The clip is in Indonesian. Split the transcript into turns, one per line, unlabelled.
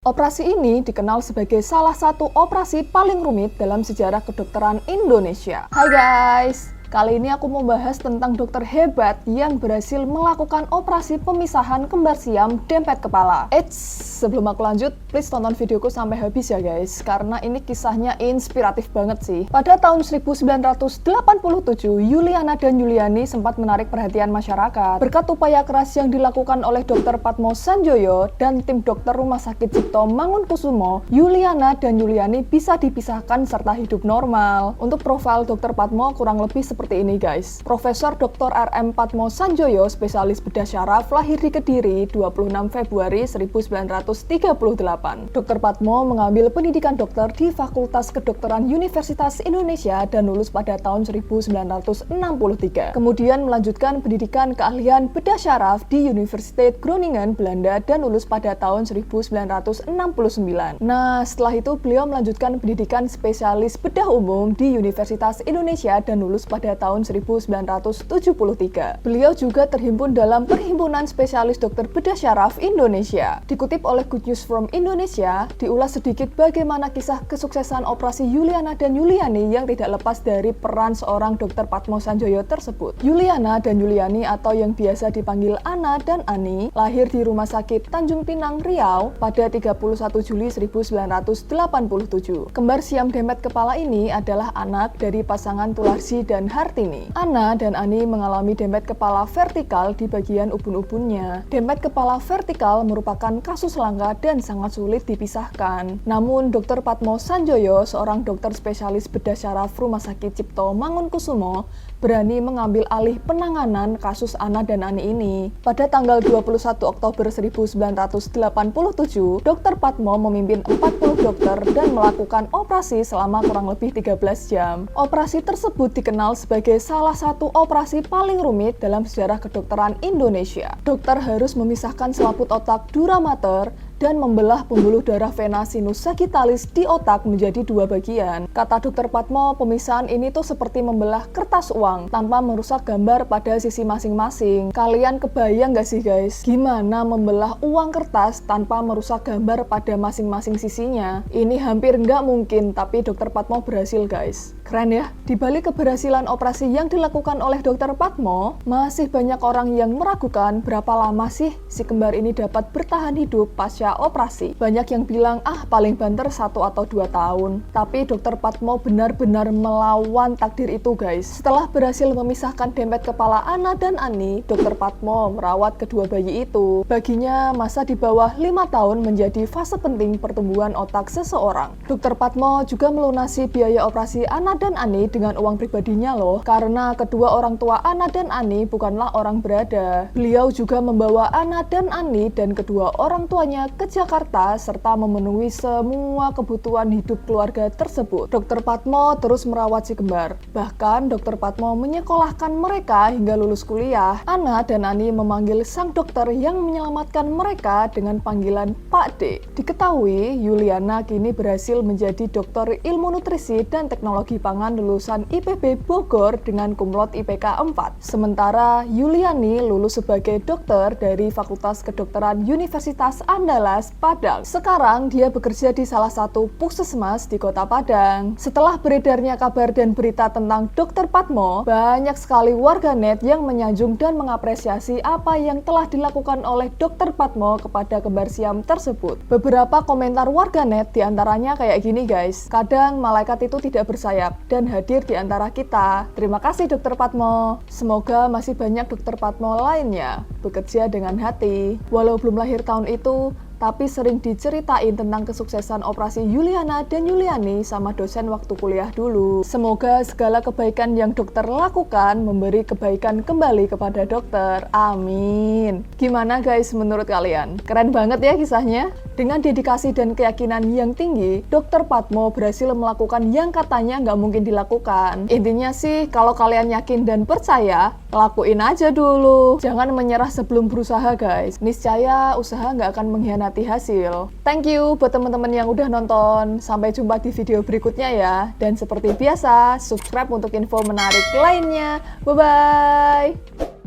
Operasi ini dikenal sebagai salah satu operasi paling rumit dalam sejarah kedokteran Indonesia. Hai guys, kali ini aku mau bahas tentang dokter hebat yang berhasil melakukan operasi pemisahan kembar siam dempet kepala. Sebelum aku lanjut, please tonton videoku sampai habis ya guys, karena ini kisahnya inspiratif banget sih. Pada tahun 1987, Yuliana dan Yuliani sempat menarik perhatian masyarakat. Berkat upaya keras yang dilakukan oleh Dr. Padmo Sanjoyo dan tim dokter Rumah Sakit Cipto Mangunkusumo, Yuliana dan Yuliani bisa dipisahkan serta hidup normal. Untuk profil Dr. Padmo kurang lebih seperti ini guys. Profesor Dr. RM Padmo Sanjoyo, spesialis bedah syaraf, lahir di Kediri 26 Februari 1938. Dr. Padmo mengambil pendidikan dokter di Fakultas Kedokteran Universitas Indonesia dan lulus pada tahun 1963. Kemudian melanjutkan pendidikan keahlian bedah syaraf di Universiteit Groningen, Belanda dan lulus pada tahun 1969. Nah, setelah itu beliau melanjutkan pendidikan spesialis bedah umum di Universitas Indonesia dan lulus pada tahun 1973. Beliau juga terhimpun dalam Perhimpunan Spesialis Dokter Bedah Syaraf Indonesia. Dikutip oleh Good News from Indonesia, diulas sedikit bagaimana kisah kesuksesan operasi Yuliana dan Yuliani yang tidak lepas dari peran seorang Dr. Padmo Sanjoyo tersebut. Yuliana dan Yuliani atau yang biasa dipanggil Ana dan Ani, lahir di Rumah Sakit Tanjung Pinang, Riau pada 31 Juli 1987. Kembar siam dempet kepala ini adalah anak dari pasangan Tularsi dan Hartini. Ana dan Ani mengalami dempet kepala vertikal di bagian ubun-ubunnya. Dempet kepala vertikal merupakan kasus langka dan sangat sulit dipisahkan. Namun, Dr. Padmo Sanjoyo, seorang dokter spesialis bedah syaraf Rumah Sakit Cipto Mangunkusumo, berani mengambil alih penanganan kasus Ana dan Ani ini. Pada tanggal 21 Oktober 1987, Dr. Padmo memimpin 40 dokter dan melakukan operasi selama kurang lebih 13 jam. Operasi tersebut dikenal sebagai salah satu operasi paling rumit dalam sejarah kedokteran Indonesia. Dokter harus memisahkan selaput otak dura mater dan membelah pembuluh darah vena sinus sagittalis di otak menjadi dua bagian. Kata Dr. Padmo, pemisahan ini tuh seperti membelah kertas uang tanpa merusak gambar pada sisi masing-masing. Kalian kebayang gak sih guys, gimana membelah uang kertas tanpa merusak gambar pada masing-masing sisinya? Ini hampir nggak mungkin, tapi Dr. Padmo berhasil guys. Keren ya? Di balik keberhasilan operasi yang dilakukan oleh Dr. Padmo, masih banyak orang yang meragukan berapa lama sih si kembar ini dapat bertahan hidup pasca operasi. Banyak yang bilang, paling banter 1 atau 2 tahun. Tapi Dr. Padmo benar-benar melawan takdir itu guys. Setelah berhasil memisahkan dempet kepala Ana dan Ani, Dr. Padmo merawat kedua bayi itu. Baginya, masa di bawah 5 tahun menjadi fase penting pertumbuhan otak seseorang. Dr. Padmo juga melunasi biaya operasi Ana dan Ani dengan uang pribadinya loh, karena kedua orang tua Ana dan Ani bukanlah orang berada. Beliau juga membawa Ana dan Ani dan kedua orang tuanya ke Jakarta serta memenuhi semua kebutuhan hidup keluarga tersebut. Dr. Padmo terus merawat si kembar. Bahkan Dr. Padmo menyekolahkan mereka hingga lulus kuliah. Ana dan Ani memanggil sang dokter yang menyelamatkan mereka dengan panggilan Pak D. Diketahui Yuliana kini berhasil menjadi dokter ilmu nutrisi dan teknologi pangan lulusan IPB Bogor dengan kumlot IPK 4. Sementara Yuliani lulus sebagai dokter dari Fakultas Kedokteran Universitas Andalas, Padang. Sekarang dia bekerja di salah satu puskesmas di Kota Padang. Setelah beredarnya kabar dan berita tentang Dr. Padmo, banyak sekali warganet yang menyanjung dan mengapresiasi apa yang telah dilakukan oleh Dr. Padmo kepada kembar siam tersebut. Beberapa komentar warganet diantaranya kayak gini guys, kadang malaikat itu tidak bersayap dan hadir di antara kita. Terima kasih Dr. Padmo. Semoga masih banyak Dr. Padmo lainnya bekerja dengan hati. Walau belum lahir tahun itu, tapi sering diceritain tentang kesuksesan operasi Yuliana dan Yuliani sama dosen waktu kuliah dulu. Semoga segala kebaikan yang dokter lakukan memberi kebaikan kembali kepada dokter. Amin. Gimana guys menurut kalian? Keren banget ya kisahnya? Dengan dedikasi dan keyakinan yang tinggi, Dr. Padmo berhasil melakukan yang katanya nggak mungkin dilakukan. Intinya sih, kalau kalian yakin dan percaya, lakuin aja dulu. Jangan menyerah sebelum berusaha guys. Niscaya usaha nggak akan mengkhianati hasil. Thank you buat teman-teman yang udah nonton. Sampai jumpa di video berikutnya ya. Dan seperti biasa, subscribe untuk info menarik lainnya. Bye-bye!